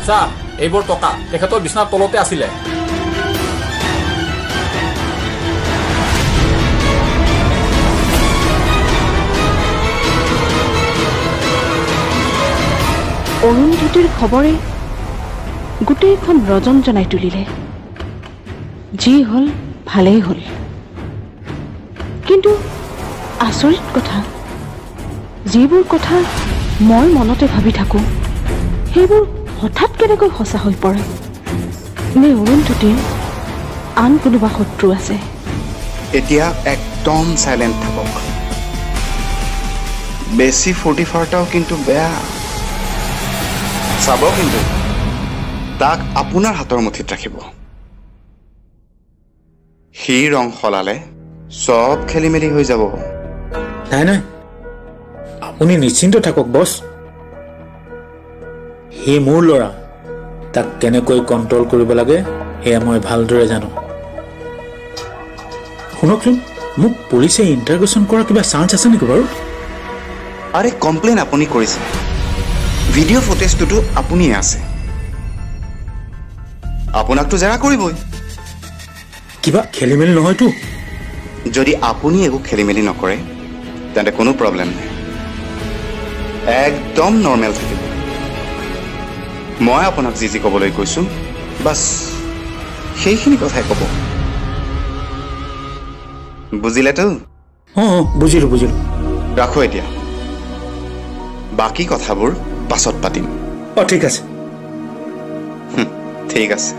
চা এইবোৰ টকা তেখেতৰ বিছনাৰ তলতে আছিলে। অৰুন্ধতীৰ খবৰে গোটেইখন ৰজন জনাই তুলিলে। যি হ'ল ভালেই হ'ল, কিন্তু আচৰিত কথা, যিবোৰ কথা মই মনতে ভাবি থাকোঁ সেইবোৰ হঠাৎ কেনেকৈ সঁচা হৈ পৰে। নে অৰুন্ধতীৰ আন কোনোবা শত্ৰু আছে? এতিয়া একদম চাইলেণ্ট থাকক। বেছি ফূৰ্তি ফাৰ্তাও কিন্তু বেয়া। চাব কিন্তু তাক আপোনাৰ হাতৰ মুঠিত ৰাখিব। সি ৰং সলালে চব খেলি মেলি হৈ যাব। নাই নাই, আপুনি নিশ্চিন্ত থাকক বছ। সি মোৰ ল'ৰা, তাক কেনেকৈ কণ্ট্ৰল কৰিব লাগে সেয়া মই ভালদৰে জানো। শুনকচোন, মোক পুলিচে ইণ্টাৰগেশ্যন কৰাৰ কিবা চান্স আছে নেকি বাৰু? আৰে কমপ্লেইন আপুনি কৰিছে, ভিডিঅ' ফুটেজটোতো আপুনিয়ে আছে, আপোনাকতো জেৰা কৰিবই। কিবা খেলি মেলি নহয়তো? যদি আপুনি একো খেলি মেলি নকৰে তেন্তে কোনো প্ৰব্লেম নাই, একদম নৰ্মেল থাকিব। মই আপোনাক যি যি ক'বলৈ কৈছোঁ বাছ সেইখিনি কথাই ক'ব, বুজিলেতো? অঁ বুজিলোঁ বুজিলোঁ। ৰাখো এতিয়া, বাকী কথাবোৰ পাছত পাতিম। অঁ ঠিক আছে। ঠিক আছে।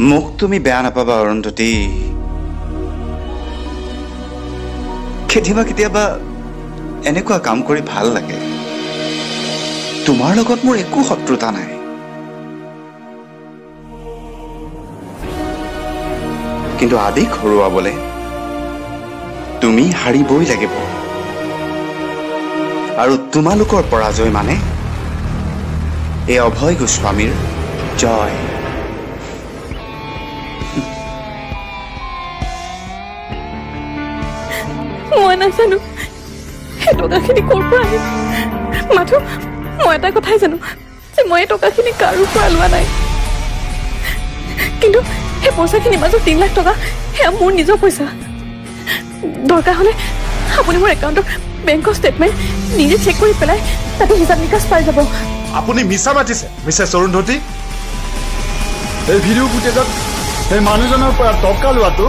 মোক তুমি বেয়া নাপাবা অৰুন্ধতী, কেতিয়াবা কেতিয়াবা এনেকুৱা কাম কৰি ভাল লাগে। তোমাৰ লগত মোৰ একো শত্ৰুতা নাই, কিন্তু আদিক হৰুৱাবলৈ তুমি হাৰিবই লাগিব। আৰু তোমালোকৰ পৰাজয় মানে এই অভয় গোস্বামীৰ জয়। মই নাজানো সেই টকাখিনি ক'ৰ পৰা আহিল, মাথো মই এটা কথাই জানো যে মই এই টকাখিনি কাৰো পৰা লোৱা নাই। কিন্তু সেই পইচাখিনিৰ মাজত 3 লাখ টকা সেয়া মোৰ নিজৰ পইচা। দৰকাৰ হ'লে আপুনি মোৰ একাউণ্টৰ বেংকৰ ষ্টেটমেণ্ট নিজে চেক কৰি পেলাই তাতে হিচাপ নিকাচ পাই যাব। আপুনি মিছা মাতিছে মিছেছ অৰুন্ধতী। এই ভিডিঅ' ফুটেজত সেই মানুহজনৰ পৰা টকা লোৱাটো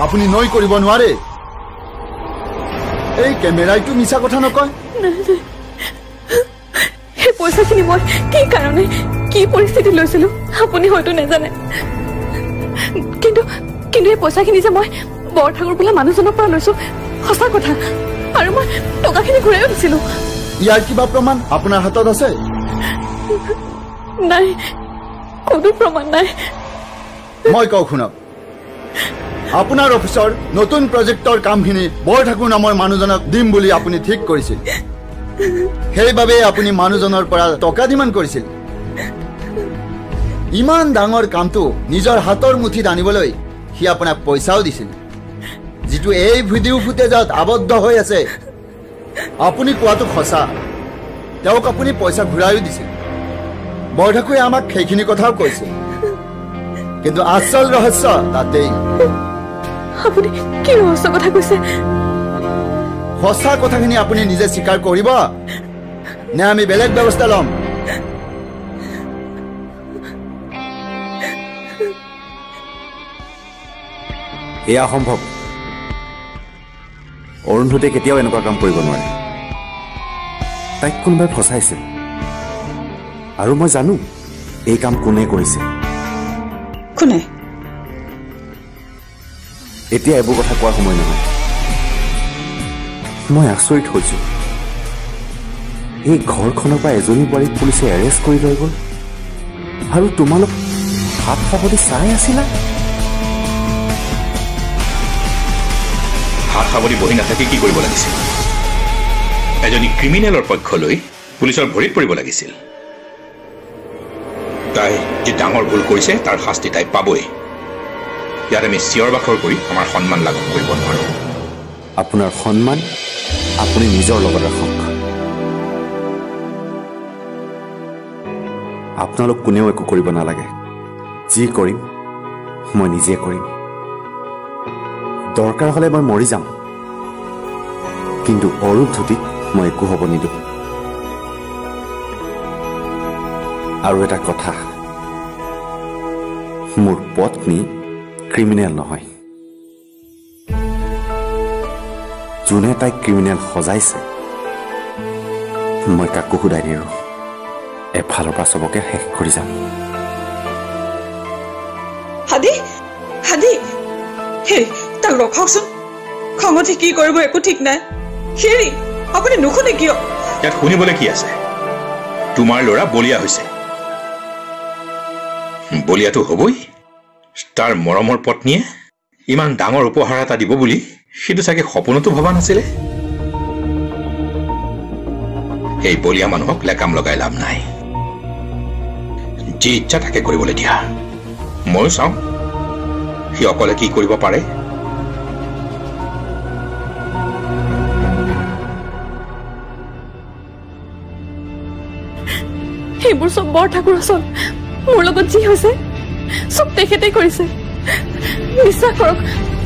আপুনি নৈ কৰিব নোৱাৰে। এই কেমেৰাইটো মিছা কথা নকয়। সেই পইচাখিনি মই কি কাৰণে কি পৰিস্থিতি লৈছিলো আপুনি হয়তো নাজানে, কিন্তু কিন্তু এই পইচাখিনি যে মই বৰঠাকুৰ বোলা মানুহজনৰ পৰা লৈছো সঁচা কথা, আৰু মই টকাখিনি ঘূৰাইও দিছিলো। ইয়াৰ কিবা প্ৰমাণ আপোনাৰ হাতত আছে? নাই, কোনো প্ৰমাণ নাই। মই কওঁ শুনক, আপোনাৰ অফিচৰ নতুন প্ৰজেক্টৰ কামখিনি বৰঠাকুৰ নামৰ মানুহজনক দিম বুলি আপুনি ঠিক কৰিছিল। সেইবাবে আপুনি মানুহজনৰ পৰা টকা ডিমাণ্ড কৰিছিল। ইমান ডাঙৰ কামটো নিজৰ হাতৰ মুঠিত আনিবলৈ সি আপোনাক পইচাও দিছিল, যিটো এই ভিডিঅ' ফুটেজত আবদ্ধ হৈ আছে। আপুনি কোৱাটো সঁচা, তেওঁক আপুনি পইচা ঘূৰাইও দিছিল। বৰঠাকুৰে আমাক সেইখিনি কথাও কৈছিল, কিন্তু আচল ৰহস্য তাতেই। আপুনি কি ৰহস্য কথা কৈছে? সঁচা কথাখিনি আপুনি নিজে স্বীকাৰ কৰিব নে আমি বেলেগ ব্যৱস্থা ল'ম? এয়া অসম্ভৱ। অৰুন্ধতীয়ে কেতিয়াও এনেকুৱা কাম কৰিব নোৱাৰে। তাইক কোনোবাই ফচাইছে, আৰু মই জানো এই কাম কোনে কৰিছে। কোনে? এতিয়া এইবোৰ কথা কোৱাৰ সময় নহয়। মই আচৰিত হৈছো, এই ঘৰখনৰ পৰা এজনী বোৱাৰীক পুলিচে এৰেষ্ট কৰি লৈ গ'ল, আৰু তোমালোক হাত সাৱটি চাই আছিলা। হাত সাৱটি বহি নাথাকি কি কৰিব লাগিছিল? এজনী ক্ৰিমিনেলৰ পক্ষ লৈ পুলিচৰ ভৰিত পৰিব লাগিছিল। তাই যে ডাঙৰ ভুল কৰিছে তাৰ শাস্তি তাই পাবই ইয়াত আমি চিঞৰ বাখৰ কৰি আমাৰ সন্মান লাঘৱ কৰিব নোৱাৰোঁ আপোনাৰ সন্মান আপুনি নিজৰ লগত ৰাখক আপোনালোক কোনেও একো কৰিব নালাগে যি কৰিম মই নিজে কৰিম দৰকাৰ হ'লে মই মৰি যাম কিন্তু অৰুন্ধতীক মই একো হ'ব নিদিওঁ আৰু এটা কথা মোৰ পত্নী ক্ৰিমিনেল নহয় যোনে তাইক ক্ৰিমিনেল সজাইছে মই কাকো সোধাই নিৰো এফালৰ পৰা চবকে শেষ কৰি যাম হাদি হাদি হে তাক ৰখাওকচোন খঙতে কি কৰিব একো ঠিক নাই হেৰি আপুনি নুশুনে কিয় ইয়াত শুনিবলৈ কি আছে তোমাৰ ল'ৰা বলিয়া হৈছে বলিয়াটো হ'বই তাৰ মৰমৰ পত্নীয়ে ইমান ডাঙৰ উপহাৰ এটা দিব বুলি সেইটো চাগে সপোনতো ভবা নাছিলে এই বলিয়া মানুহক লেকাম লগাই লাভ নাই যি ইচ্ছা তাকে কৰিবলৈ দিয়া ময়ো চাওঁ সি অকলে কি কৰিব পাৰে সেইবোৰ চব বৰ ঠাকুৰ চল মোৰ লগত যি হৈছে চব তেখেতে কৰিছে বিশ্বাস কৰক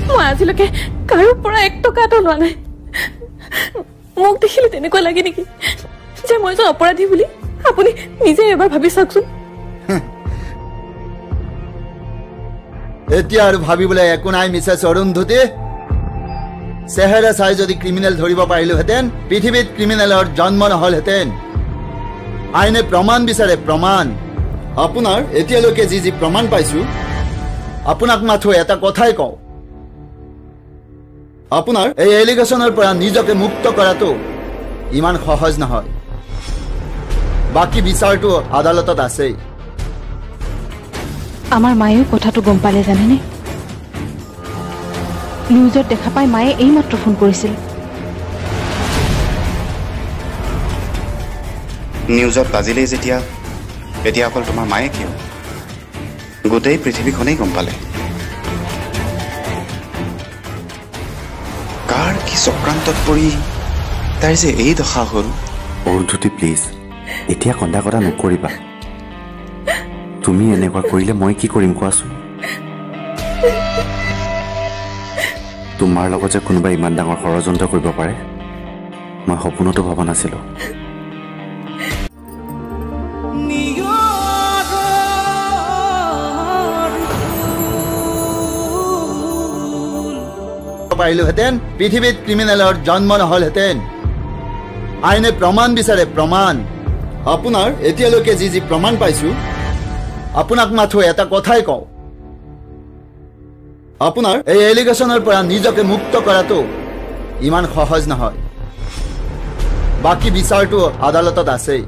মই আজিলৈকে কাৰো পৰা 1 টকা এটা লোৱা নাই মোক দেখিলে তেনেকুৱা লাগে নেকি যে মই এজন অপৰাধী বুলি আপুনি নিজে এবাৰ ভাবি চাওকচোন এতিয়া আৰু ভাবিবলৈ একো নাই মিছেছ অৰুন্ধতী চেহেৰা চাই যদি ক্ৰিমিনেল ধৰিব পাৰিলোহেঁতেন পৃথিৱীত ক্ৰিমিনেলৰ জন্ম নহলহেঁতেন আইনে প্ৰমাণ বিচাৰে প্ৰমাণ আপোনাৰ এতিয়ালৈকে যি যি প্ৰমাণ পাইছো আপোনাক মাথো এটা কথাই কওঁ আপোনাৰ এই এলিগেশ্যনৰ পৰা নিজকে মুক্ত কৰাটো ইমান সহজ নহয় বাকী বিচাৰটো আদালতত আছেই আমাৰ মায়েও কথাটো গম পালে জানেনে নিউজত দেখা পাই মায়ে এইমাত্ৰ ফোন কৰিছিল নিউজত বাজিলেই যেতিয়া এতিয়া অকল তোমাৰ মায়ে কিয় গোটেই পৃথিৱীখনেই গম পালে কাৰ কি চক্ৰান্তত পৰি তাইৰ যে এই দশা হ'ল অৰুন্ধতী প্লিজ এতিয়া কন্দা কটা নকৰিবা তুমি এনেকুৱা কৰিলে মই কি কৰিম কোৱাচোন তোমাৰ লগত যে কোনোবা ইমান ডাঙৰ ষড়যন্ত্ৰ কৰিব পাৰে মই সপোনতো ভবা নাছিলো পাৰিলোহেঁতেন পৃথিৱীত ক্ৰিমিনেলৰ জন্ম নহলহেঁতেন আইনে প্ৰমাণ বিচাৰে প্ৰমাণ আপোনাৰ এতিয়ালৈকে যি যি প্ৰমাণ পাইছো আপোনাক মাথো এটা কথাই কওঁ আপোনাৰ এই এলিগেশ্যনৰ পৰা নিজকে মুক্ত কৰাটো ইমান সহজ নহয় বাকী বিচাৰটো আদালতত আছেই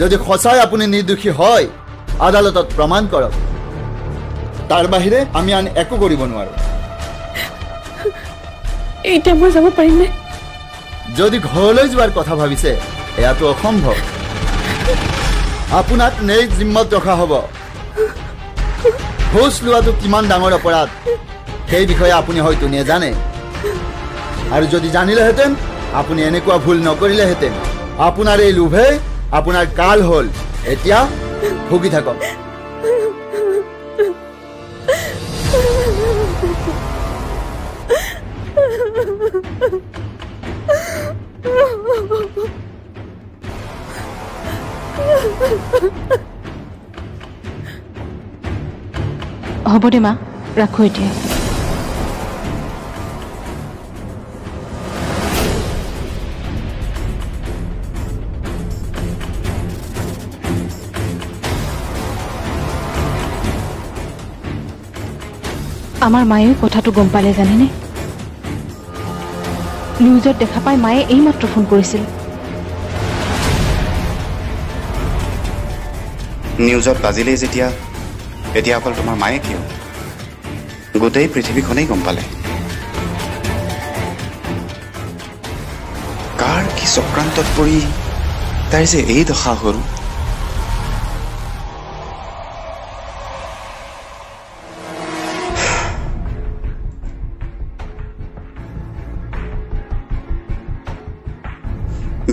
যদি সঁচাই আপুনি নিৰ্দোষী হয় আদালতত প্ৰমাণ কৰক তাৰ বাহিৰে আমি আন একো কৰিব নোৱাৰো এতিয়া মই যাব পাৰিম নে যদি ঘৰলৈ যোৱাৰ কথা ভাবিছে এয়াতো অসম্ভৱ আপোনাক নেই জিম্মত ৰখা হ'ব ঘোষ লোৱাটো কিমান ডাঙৰ অপৰাধ সেই বিষয়ে আপুনি হয়তো নেজানে আৰু যদি জানিলেহেঁতেন আপুনি এনেকুৱা ভুল নকৰিলেহেঁতেন আপোনাৰ এই লোভে আপোনাৰ কাল হ'ল এতিয়া ভুগি থাকক হ'ব দে মা ৰাখো এতিয়া আমাৰ মায়েও কথাটো গম পালে জানেনে নিউজত দেখা পাই মায়ে এইমাত্ৰ ফোন কৰিছিল নিউজত বাজিলেই যেতিয়া এতিয়া অকল তোমাৰ মায়ে কিয় গোটেই পৃথিৱীখনেই গম পালে কাৰ কি চক্ৰান্তত পৰি তাইৰ যে এই দশা হ'ল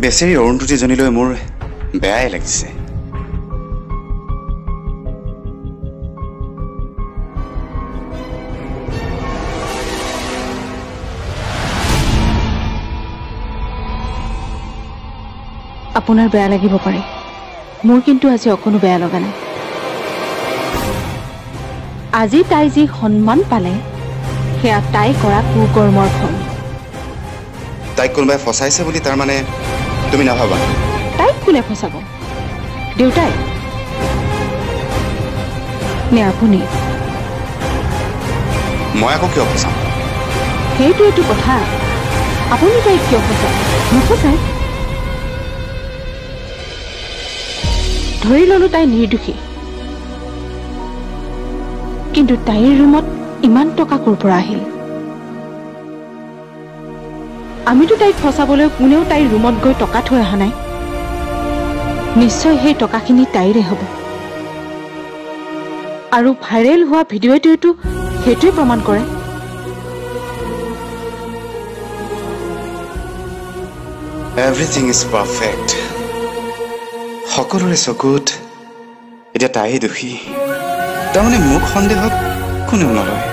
বেচেৰি অৰুন্ধতীজনীলৈ মোৰ বেয়াই লাগিছে। আপোনাৰ বেয়া লাগিব পাৰে, মোৰ কিন্তু আজি অকণো বেয়া লগা নাই। আজি তাই যি সন্মান পালে সেয়া তাই কৰা কুকৰ্মৰ ফল। তাইক কোনোবাই ফচাইছে বুলি তাৰ মানে তুমি নাভাবা? তাইক কোনে ফচাব? দেউতাই নে আপুনি? মই আকৌ কিয় ফচাম? সেইটোৱেইটো কথা, আপুনি তাইক কিয় ফচাব? নফচাই। ধৰি ললো তাই নিৰ্দোষী, কিন্তু তাইৰ ৰুমত ইমান টকা ক'ৰ পৰা আহিল? আমিতো তাইক ফচাবলৈ কোনেও তাইৰ ৰুমত গৈ টকা থৈ অহা নাই। নিশ্চয় সেই টকাখিনি তাইৰে হ'ব। আৰু ভাইৰেল হোৱা ভিডিঅ'টোৱেতো সেইটোৱে প্ৰমাণ কৰে। Everything is perfect. সকলোৰে চকুত এতিয়া তাইহে দোষী। তাৰমানে মোক সন্দেহত কোনেও নলয়।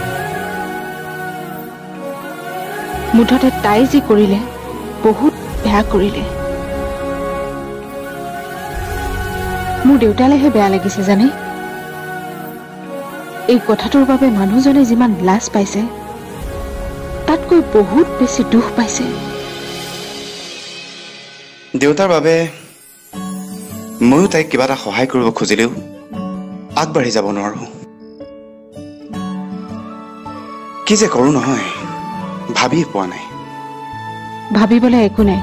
মুঠতে তাই যি কৰিলে বহুত বেয়া কৰিলে। মোৰ দেউতালৈহে বেয়া লাগিছে জানে। এই কথাটোৰ বাবে মানুহজনে যিমান লাজ পাইছে তাতকৈ বহুত বেছি দুখ পাইছে। দেউতাৰ বাবে ময়ো তাইক কিবা এটা সহায় কৰিব খুজিলেও আগবাঢ়ি যাব নোৱাৰো। কি যে কৰো নহয় ভাবিয়ে পোৱা নাই। ভাবিবলৈ একো নাই,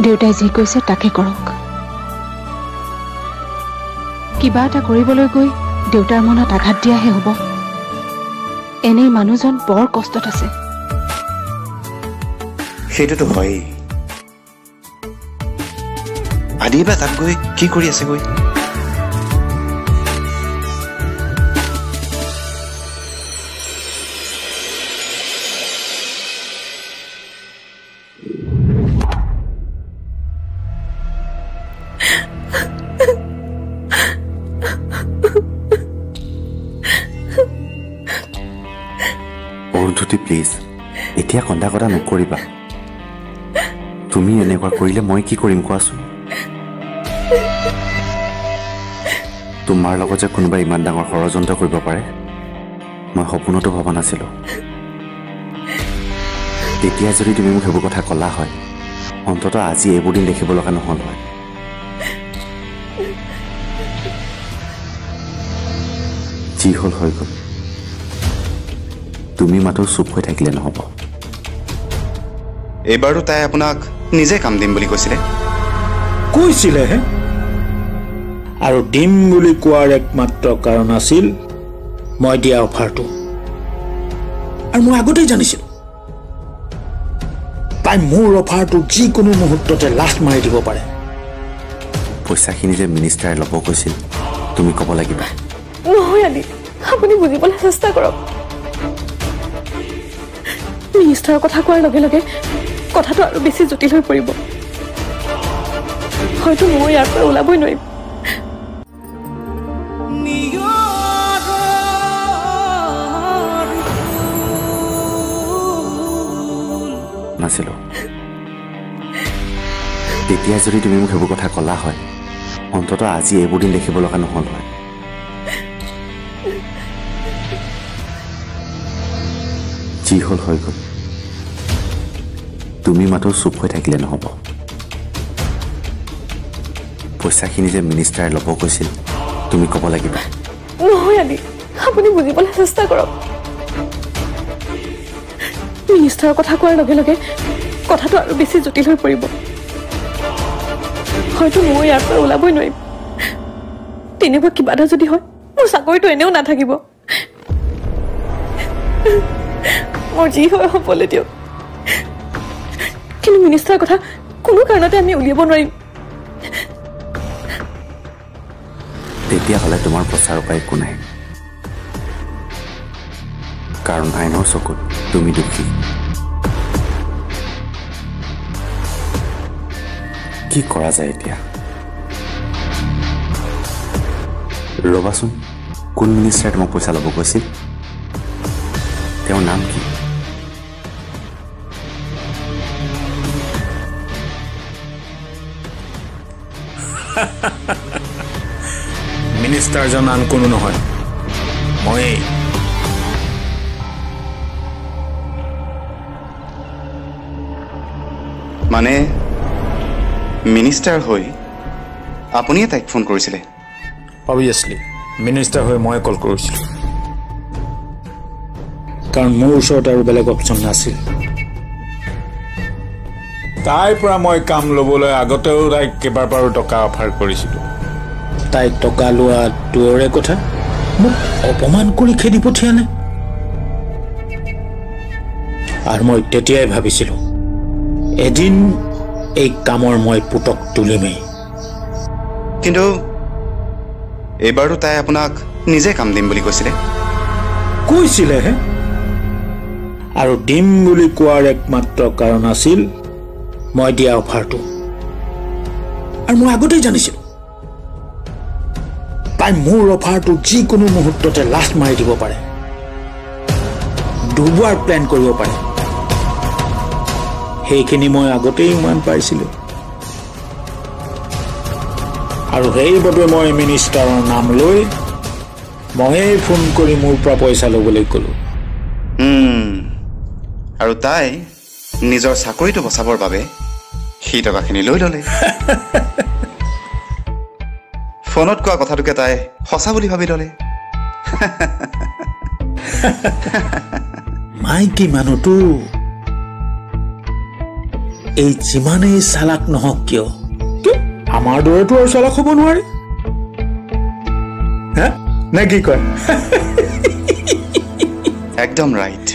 দেউতাই যি কৈছে তাকে কৰক। কিবা এটা কৰিবলৈ গৈ দেউতাৰ মনত আঘাত দিয়াহে হ'ব। এনেই মানুহজন বৰ কষ্টত আছে। সেইটোতো হয়েই। আদি বা তাত গৈ কি কৰি আছে গৈ? অৰুন্ধতী প্লিজ, এতিয়া কন্দা কটা নকৰিবা। তুমি এনেকুৱা কৰিলে মই কি কৰিম কোৱাচোন? তোমাৰ লগত যে কোনোবাই ইমান ডাঙৰ ষড়যন্ত্ৰ কৰিব পাৰে মই সপোনতো ভবা নাছিলোঁ। তেতিয়া যদি তুমি মোক সেইবোৰ কথা ক'লা হয়, অন্ততঃ আজি এইবোৰ দিন দেখিব লগা নহ'ল হয়। যি হ'ল হৈ গ'ল। তুমি মাত্ৰ চুপ হৈ থাকিলে নহ'ব। এইবাৰো তাই আপোনাক নিজে কাম দিম বুলি কৈছিলেহে, আৰু দিম বুলি কোৱাৰ একমাত্ৰ কাৰণ আছিল মই দিয়া অফাৰটো। আৰু মই আগতেই জানিছিলোঁ তাই মোৰ অফাৰটো যিকোনো মুহূৰ্ততে লাষ্ট মাৰি দিব পাৰে। পইচাখিনি যে মিনিষ্টাৰে ল'ব কৈছিল তুমি ক'ব লাগিব। নহয় আদি, আপুনি বুজিবলৈ চেষ্টা কৰক। মিনিষ্টাৰৰ কথা কোৱাৰ লগে লগে কথাটো আৰু বেছি জটিল হৈ পৰিব। হয়তো মই ইয়াৰ পৰা ওলাবই নোৱাৰিম। নাছিলো তেতিয়া যদি তুমি মোক সেইবোৰ কথা ক'লা হয়, অন্ততঃ আজি এইবোৰ দিন দেখিব লগা নহ'ল হয়। যি হ'ল হৈ গ'ল। তুমি মাত্ৰ চুপ হৈ থাকিলে নহ'ব। পইচাখিনি যে মিনিষ্টাৰে ল'ব কৈছিল তুমি ক'ব লাগিব। নহয় আদি, আপুনি বুজিবলৈ চেষ্টা কৰক। মিনিষ্টাৰৰ কথা কোৱাৰ লগে লগে কথাটো আৰু বেছি জটিল হৈ পৰিব। হয়তো মই ইয়াৰ পৰা ওলাবই নোৱাৰিম। তেনেকুৱা কিবা এটা যদি হয়, মোৰ চাকৰিটো এনেও নাথাকিব। মোৰ যি হয় হ'বলৈ দিয়ক, কিন্তু মিনিষ্টাৰৰ কথা কোনো কাৰণতে আমি উলিয়াব নোৱাৰিম। তেতিয়াহ'লে তোমাৰ প্ৰচাৰ উপায় একো নাই, কাৰণ আইনৰ চকুত তুমি দোষী। কি কৰা যায় এতিয়া ৰবাচোন কোন মিনিষ্টাৰে তোমাক পইচা ল'ব কৈছিল তেওঁৰ নাম কি মিনিষ্টাৰজন আন কোনো নহয় মই মানে মিনিষ্টাৰ হৈ আপুনিয়ে তাইক ফোন কৰিছিলে অবভিয়াছলি মিনিষ্টাৰ হৈ মই কল কৰিছিলোঁ কাৰণ মোৰ ওচৰত আৰু বেলেগ অপশ্যন নাছিল তাইৰ পৰা মই কাম ল'বলৈ আগতেও তাইক কেইবাবাৰো টকা অফাৰ কৰিছিলোঁ তাইক টকা লোৱা দূৰৰে কথা মোক অপমান কৰি খেদি পঠিয়ালে আৰু মই তেতিয়াই ভাবিছিলোঁ এদিন এই কামৰ মই পুতক তুলিমেই কিন্তু এইবাৰতো তাই আপোনাক নিজে কাম দিম বুলি কৈছিলেহে আৰু দিম বুলি কোৱাৰ একমাত্ৰ কাৰণ আছিল মই দিয়া অফাৰটো আৰু মই আগতেই জানিছিলোঁ তাই মোৰ অফাৰটো যিকোনো মুহূৰ্ততে লাষ্ট মাৰি দিব পাৰে ডুবোৱাৰ প্লেন কৰিব পাৰে সেইখিনি মই আগতেই ইমান পাইছিলোঁ আৰু সেইবাবে মই মিনিষ্টাৰৰ নাম লৈ ময়েই ফোন কৰি মোৰ পৰা পইচা ল'বলৈ ক'লোঁ আৰু তাই নিজৰ চাকৰিটো বচাবৰ বাবে সেই টকাখিনি লৈ ল'লে ফোনত কোৱা কথাটোকে তাই সঁচা বুলি ভাবি ল'লে মাইকী মানুহটো এই যিমানেই চালাক নহওক কিয় আমাৰ দৰেতো আৰু চালাক হ'ব নোৱাৰে একদম ৰাইট